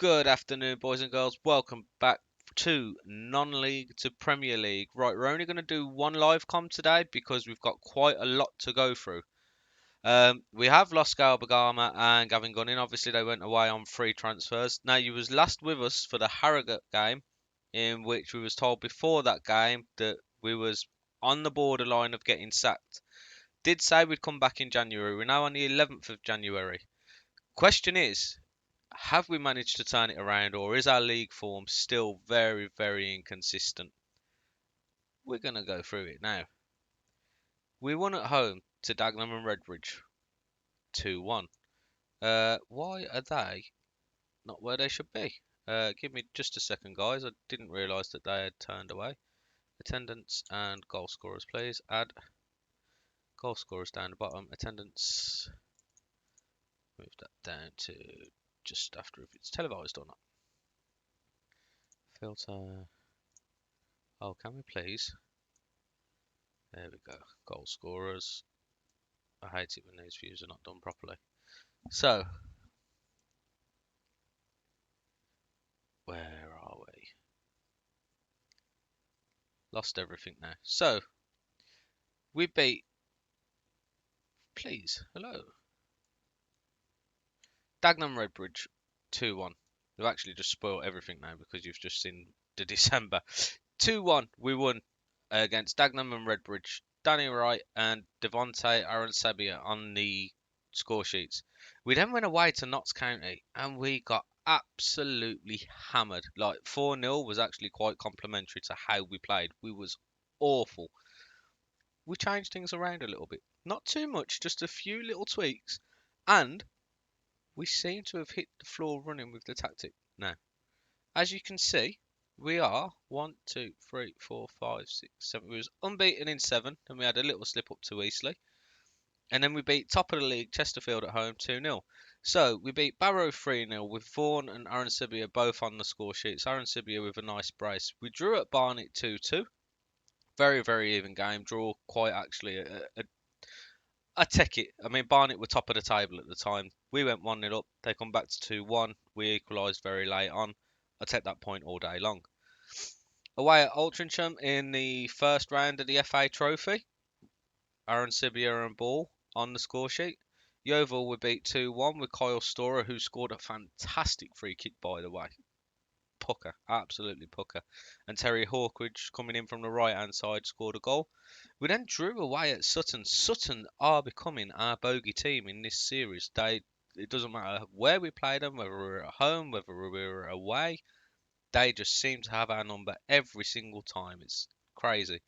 Good afternoon, boys and girls. Welcome back to non-league to Premier League. Right, we're only going to do one live com today because we've got quite a lot to go through. We have lost Gail Bagama and Gavin Gunning. Obviously, they went away on free transfers. Now, you was last with us for the Harrogate game, in which we was told before that game that we was on the borderline of getting sacked. Did say we'd come back in January. We're now on the 11th of January. Question is, have we managed to turn it around, or is our league form still very, very inconsistent? We're going to go through it now. We won at home to Dagenham and Redbridge 2-1. Why are they not where they should be? Give me just a second, guys. I didn't realise that they had turned away. Attendance and goal scorers, please. Add goal scorers down the bottom. Attendance. Move that down to just after if it's televised or not. Filter. Oh, can we please? There we go. Goal scorers. I hate it when these views are not done properly. So, where are we? Lost everything now. So, we beat, please, hello. Dagenham Redbridge 2-1. We've actually just spoiled everything now because you've just seen the December. 2-1, we won against Dagenham and Redbridge. Danny Wright and Devontae Aransabia on the score sheets. We then went away to Notts County and we got absolutely hammered. Like 4-0 was actually quite complimentary to how we played. We was awful. We changed things around a little bit. Not too much, just a few little tweaks. And we seem to have hit the floor running with the tactic now. As you can see, we are 1, 2, 3, 4, 5, 6, 7. We was unbeaten in 7, and we had a little slip up to Eastleigh. And then we beat top of the league Chesterfield at home 2-0. So we beat Barrow 3-0 with Vaughan and Aransibia both on the score sheets. Aransibia with a nice brace. We drew at Barnet 2-2. Very, very even game. Draw quite actually I take it. I mean, Barnet were top of the table at the time. We went 1-0 up. They come back to 2-1. We equalised very late on. I take that point all day long. Away at Altrincham in the first round of the FA Trophy, Aransibia and Ball on the score sheet. Yeovil were beat 2-1 with Kyle Storer, who scored a fantastic free kick, by the way. Pucker, absolutely pucker. And Terry Hawkridge, coming in from the right-hand side, scored a goal. We then drew away at Sutton. Sutton are becoming our bogey team in this series. It doesn't matter where we play them, whether we're at home, whether we're away. They just seem to have our number every single time. It's crazy.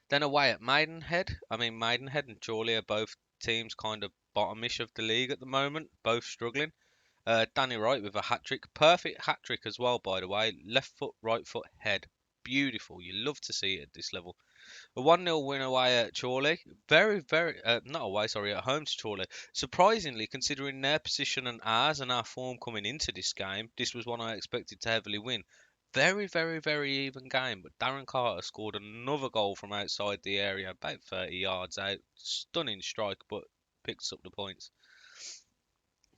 Then away at Maidenhead. Maidenhead and Chorley are both teams kind of bottomish of the league at the moment, both struggling. Danny Wright with a hat-trick. Perfect hat-trick as well, by the way. Left foot, right foot, head. Beautiful. You love to see it at this level. A 1-0 win away at Chorley. Not away, sorry, at home to Chorley. Surprisingly, considering their position and ours and our form coming into this game, this was one I expected to heavily win. Very, very, very even game, but Darren Carter scored another goal from outside the area, about 30 yards out. Stunning strike, but picks up the points.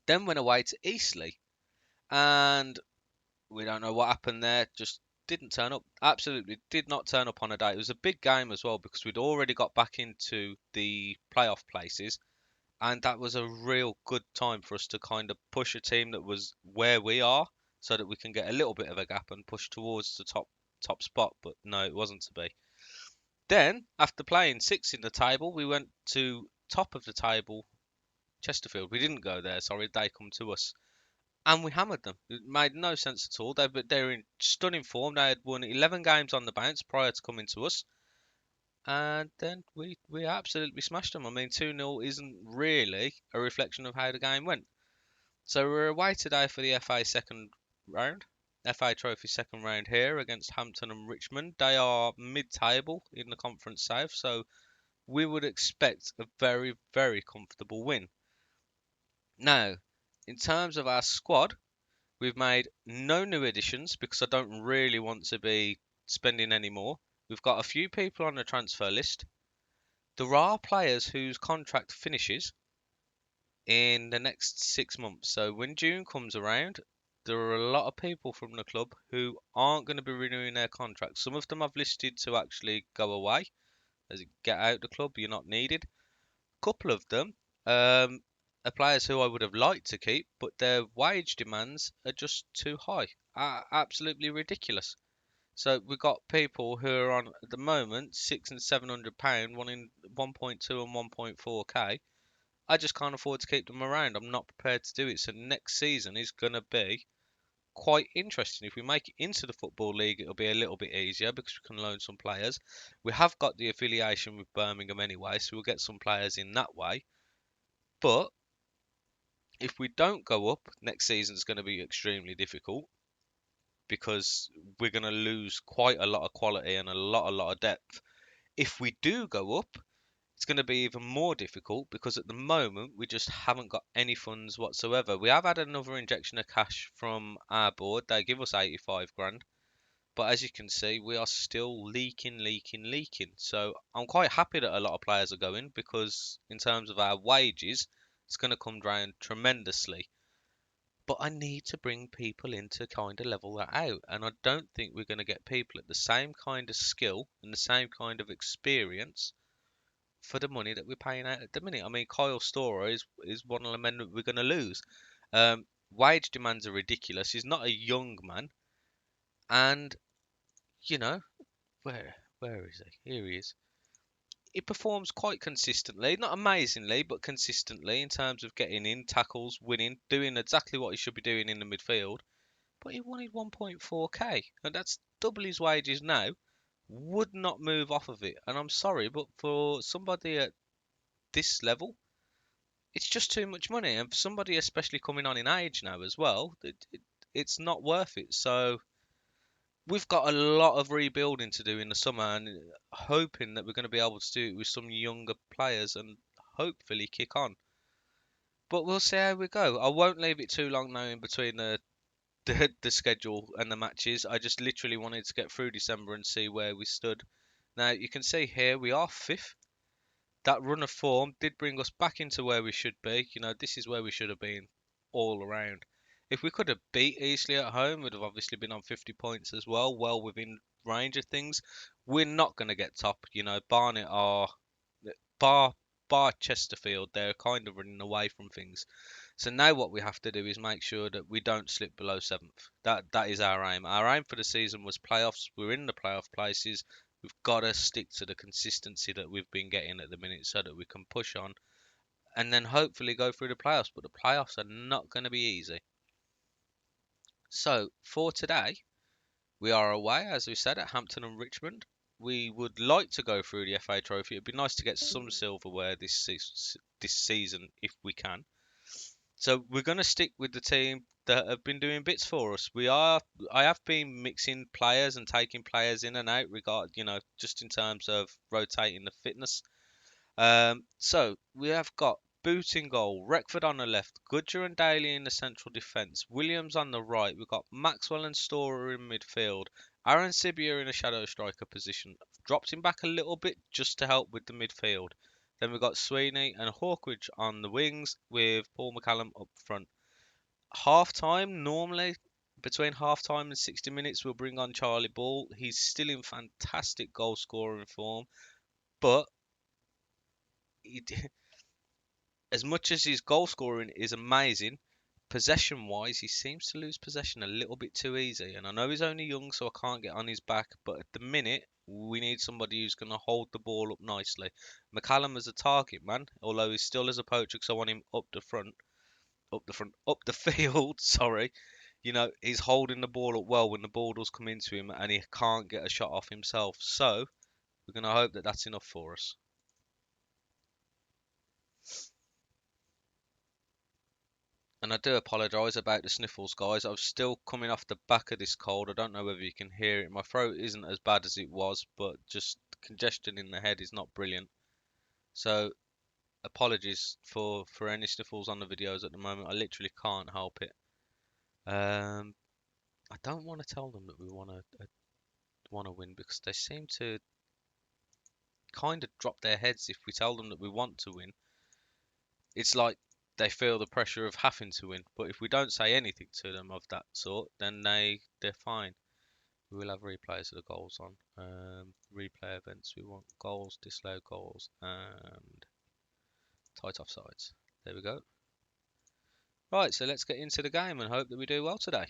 Then went away to Eastleigh, and we don't know what happened there. Just didn't turn up. Absolutely did not turn up on a day. It was a big game as well because we'd already got back into the playoff places, and that was a real good time for us to kind of push a team that was where we are, so that we can get a little bit of a gap and push towards the top spot. But no, it wasn't to be. Then after playing 6 in the table, we went to top of the table, Chesterfield. We didn't go there. Sorry, they come to us. And we hammered them. It made no sense at all. They're in stunning form. They had won 11 games on the bounce prior to coming to us. And then we absolutely smashed them. 2-0 isn't really a reflection of how the game went. So we're away today for the FA second round. FA Trophy second round here against Hampton and Richmond. They are mid-table in the Conference South. So we would expect a very, very comfortable win. Now, in terms of our squad, we've made no new additions because I don't really want to be spending any more. We've got a few people on the transfer list. There are players whose contract finishes in the next 6 months. So when June comes around, there are a lot of people from the club who aren't going to be renewing their contracts. Some of them I've listed to actually go away, as in get out the club, you're not needed. A couple of them are players who I would have liked to keep, but their wage demands are just too high, absolutely ridiculous. So we've got people who are on at the moment £600 and £700, wanting 1.2 and 1.4k. I just can't afford to keep them around. I'm not prepared to do it. So next season is going to be quite interesting. If we make it into the Football League, it'll be a little bit easier because we can loan some players. We have got the affiliation with Birmingham anyway, so we'll get some players in that way. But if we don't go up, next season is going to be extremely difficult because we're going to lose quite a lot of quality and a lot of depth. If we do go up, it's going to be even more difficult because at the moment we just haven't got any funds whatsoever. We have had another injection of cash from our board. They give us 85 grand. But as you can see, we are still leaking. So I'm quite happy that a lot of players are going because in terms of our wages, it's going to come down tremendously. But I need to bring people in to kind of level that out. And I don't think we're going to get people at the same kind of skill and the same kind of experience for the money that we're paying out at the minute. I mean, Kyle Storer is one of the men that we're going to lose. Wage demands are ridiculous. He's not a young man. And, you know, where is he? Here he is. He performs quite consistently, not amazingly, but consistently in terms of getting in, tackles, winning, doing exactly what he should be doing in the midfield. But he wanted 1.4k, and that's double his wages now. Would not move off of it, and I'm sorry, but for somebody at this level, it's just too much money, and for somebody especially coming on in age now as well, it's not worth it. So we've got a lot of rebuilding to do in the summer, and hoping that we're going to be able to do it with some younger players and hopefully kick on. But we'll see how we go. I won't leave it too long now in between the schedule and the matches. I just literally wanted to get through December and see where we stood. Now you can see here we are fifth. That run of form did bring us back into where we should be. You know, this is where we should have been all around. If we could have beat Eastleigh at home, we'd have obviously been on 50 points as well within range of things. We're not going to get top. You know, Barnet are bar bar Chesterfield. They're kind of running away from things. So now what we have to do is make sure that we don't slip below seventh. That is our aim. Our aim for the season was playoffs. We're in the playoff places. We've got to stick to the consistency that we've been getting at the minute so that we can push on and then hopefully go through the playoffs. But the playoffs are not going to be easy. So for today, we are away, as we said, at Hampton and Richmond. We would like to go through the FA Trophy. It'd be nice to get some silverware this season if we can. So we're going to stick with the team that have been doing bits for us. I have been mixing players and taking players in and out, just in terms of rotating the fitness. So we have got Boot in goal, Reckford on the left, Goodger and Daly in the central defence, Williams on the right. We've got Maxwell and Storer in midfield, Aaron Sibia in a shadow striker position. I've dropped him back a little bit just to help with the midfield. Then we've got Sweeney and Hawkridge on the wings with Paul McCallum up front. Half time, normally between half time and 60 minutes, we'll bring on Charlie Ball. He's still in fantastic goal scoring form, but he, as much as his goal scoring is amazing, possession wise, he seems to lose possession a little bit too easy. And I know he's only young, so I can't get on his back. But at the minute, we need somebody who's going to hold the ball up nicely. McCallum as a target man, although he's still as a poacher, because I want him up the field. Sorry, he's holding the ball up well when the ball does come into him, and he can't get a shot off himself. So we're going to hope that that's enough for us. And I do apologise about the sniffles, guys. I'm still coming off the back of this cold. I don't know whether you can hear it. My throat isn't as bad as it was, but just congestion in the head is not brilliant. So apologies for any sniffles on the videos at the moment. I literally can't help it. I don't want to tell them that we want to win because they seem to kind of drop their heads if we tell them that we want to win. It's like they feel the pressure of having to win. But if we don't say anything to them of that sort, then they're fine. We will have replays of the goals on. Replay events. We want goals, disallowed goals, and tight offsides. There we go. Right, so let's get into the game and hope that we do well today.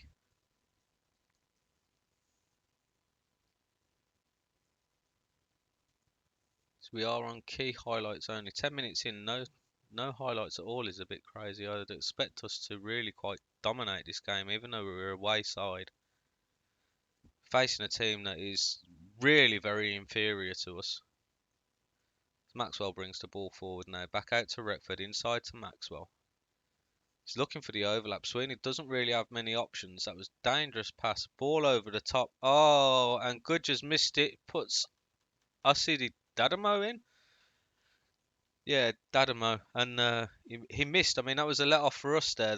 So we are on key highlights only. 10 minutes in, no highlights at all is a bit crazy. I'd expect us to really quite dominate this game, even though we're away side. Facing a team that is really very inferior to us. Maxwell brings the ball forward now. Back out to Retford, inside to Maxwell. He's looking for the overlap. Sweeney doesn't really have many options. That was dangerous pass. Ball over the top. Oh, and Goodger's missed it. Puts Asidi Dadamo in. Yeah, Dadamo. And he missed. I mean, that was a let off for us there.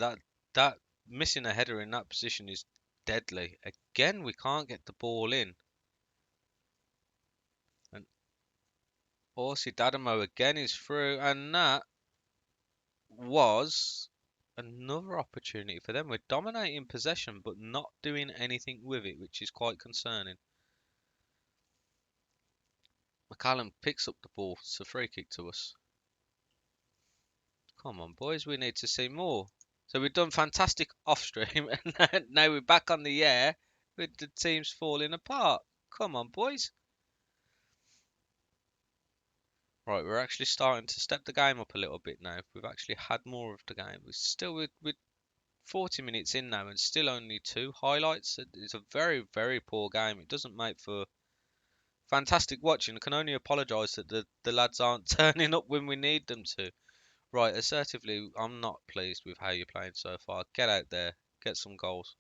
That missing a header in that position is deadly. Again, we can't get the ball in. And Orsi Dadamo again is through. And that was another opportunity for them. We're dominating possession, but not doing anything with it, which is quite concerning. McCallum picks up the ball. It's a free kick to us. Come on, boys. We need to see more. So we've done fantastic off stream, and now we're back on the air with the teams falling apart. Come on, boys. Right, we're actually starting to step the game up a little bit now. We've actually had more of the game. We're still with 40 minutes in now and still only 2 highlights. It's a very, very poor game. It doesn't make for fantastic watching. I can only apologise that the lads aren't turning up when we need them to. Right, assertively, I'm not pleased with how you're playing so far. Get out there, get some goals.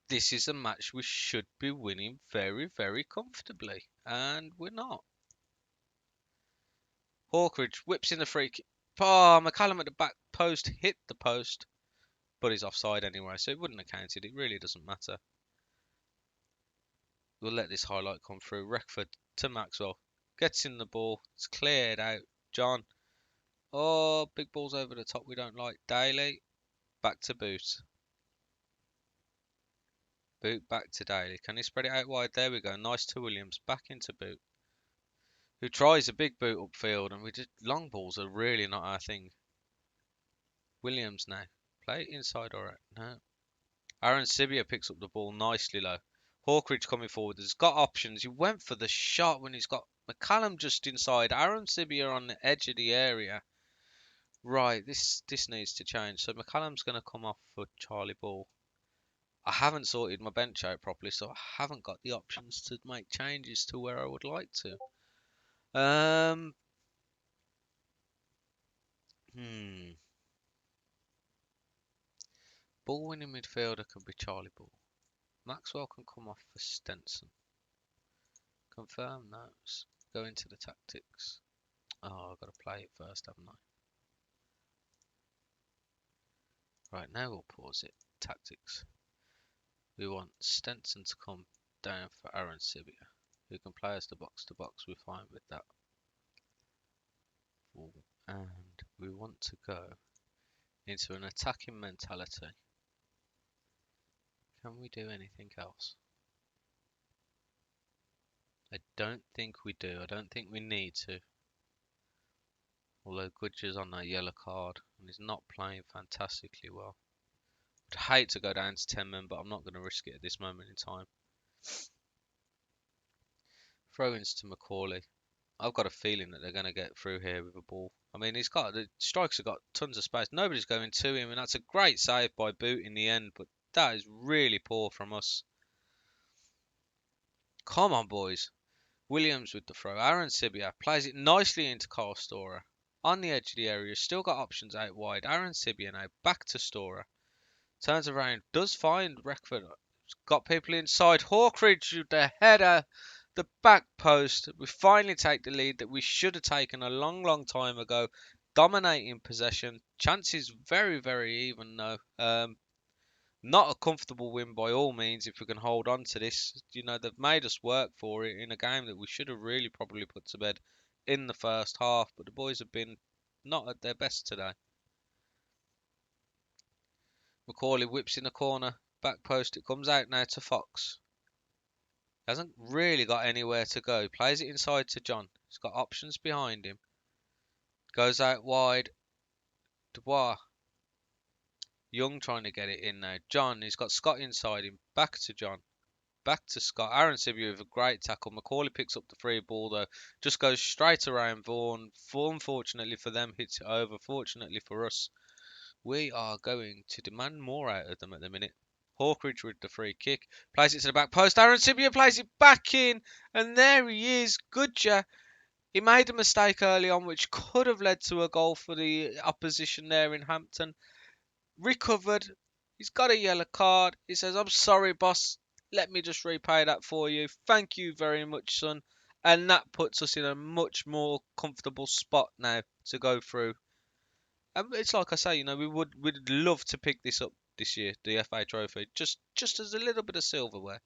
This is a match we should be winning very, very comfortably, and we're not. Hawkridge whips in the free kick. Oh, McCallum at the back post hit the post, but he's offside anyway, so it wouldn't have counted. It really doesn't matter. We'll let this highlight come through. Retford to Maxwell. Gets in the ball. It's cleared out. John. Oh, big balls over the top we don't like. Daly. Back to Boot. Boot back to Daly. Can he spread it out wide? There we go. Nice to Williams. Back into Boot. Who tries a big boot upfield, and long balls are really not our thing. Williams now. Play it inside or out. No. Aaron Sibia picks up the ball nicely low. Hawkridge coming forward. He's got options. He went for the shot when he's got McCallum just inside. Aaron Sibia on the edge of the area. Right, this needs to change. So McCallum's going to come off for Charlie Ball. I haven't sorted my bench out properly, so I haven't got the options to make changes to where I would like to. Ball winning midfielder can be Charlie Ball. Maxwell can come off for Stenson. Confirm those. Go into the tactics. Oh, I've got to play it first, haven't I? Right, now we'll pause it. Tactics. We want Stenson to come down for Aaron Sibia, who can play as the box to box. We're fine with that. And we want to go into an attacking mentality. Can we do anything else? I don't think we do. I don't think we need to. Although Goodger's on that yellow card and he's not playing fantastically well. I'd hate to go down to 10 men, but I'm not going to risk it at this moment in time. Throw-ins to Macaulay. I've got a feeling that they're going to get through here with a ball. I mean, the strikers have got tons of space. Nobody's going to him, and that's a great save by Boot in the end, but that is really poor from us. Come on, boys. Williams with the throw. Aaron Sibia plays it nicely into Carl Storer. On the edge of the area, still got options out wide. Aaron Sibia now back to Storer. Turns around, does find Retford. Got people inside. Hawkridge with the header. The back post. We finally take the lead that we should have taken a long, long time ago. Dominating possession. Chances very, very even though. Not a comfortable win by all means if we can hold on to this. You know, they've made us work for it in a game that we should have really probably put to bed in the first half, but the boys have been not at their best today. Macaulay whips in the corner, back post, it comes out now to Fox. Hasn't really got anywhere to go. Plays it inside to John. He's got options behind him. Goes out wide. Dubois. Young trying to get it in now. John, he's got Scott inside him. Back to John. Back to Scott. Aaron Sibiu with a great tackle. Macaulay picks up the free ball though. Just goes straight around Vaughan. Unfortunately for them, hits it over. Fortunately for us, we are going to demand more out of them at the minute. Hawkridge with the free kick. Plays it to the back post. Aaron Sibiu plays it back in. And there he is. Goodja. He made a mistake early on which could have led to a goal for the opposition there in Hampton. Recovered. He's got a yellow card. He says, I'm sorry, boss. Let me just repay that for you. Thank you very much, son. And that puts us in a much more comfortable spot now to go through. And it's like I say, we'd love to pick this up this year, the FA Trophy, just as a little bit of silverware.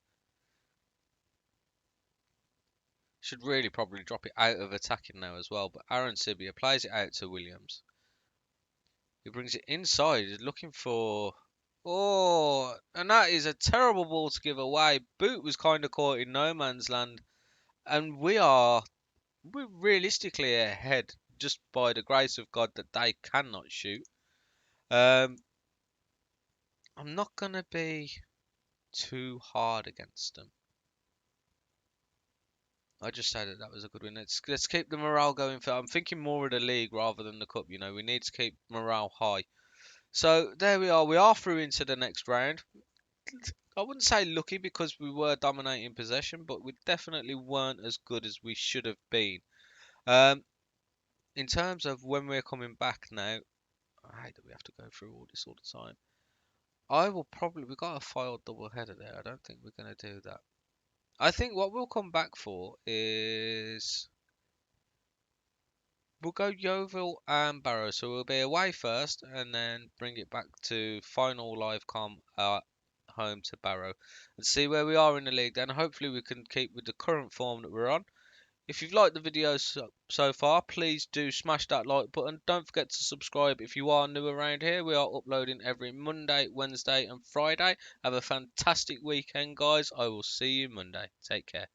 Should really probably drop it out of attacking now as well. But Aaron Sibia plays it out to Williams. He brings it inside. He's looking for... Oh, and that is a terrible ball to give away. Boot was kind of caught in no man's land. And we're realistically ahead just by the grace of God that they cannot shoot. I'm not going to be too hard against them. I just say that was a good win. Let's keep the morale going. I'm thinking more of the league rather than the cup. We need to keep morale high. So there we are. We are through into the next round. I wouldn't say lucky because we were dominating possession, but we definitely weren't as good as we should have been. In terms of when we're coming back now, I hate that we have to go through all this all the time. We got a filed double header there. I don't think we're going to do that. I think what we'll come back for is we'll go Yeovil and Barrow. So we'll be away first and then bring it back to final live com home to Barrow and see where we are in the league. Then hopefully we can keep with the current form that we're on. If you've liked the video so far, please do smash that like button. Don't forget to subscribe if you are new around here. We are uploading every Monday, Wednesday and Friday. Have a fantastic weekend, guys. I will see you Monday. Take care.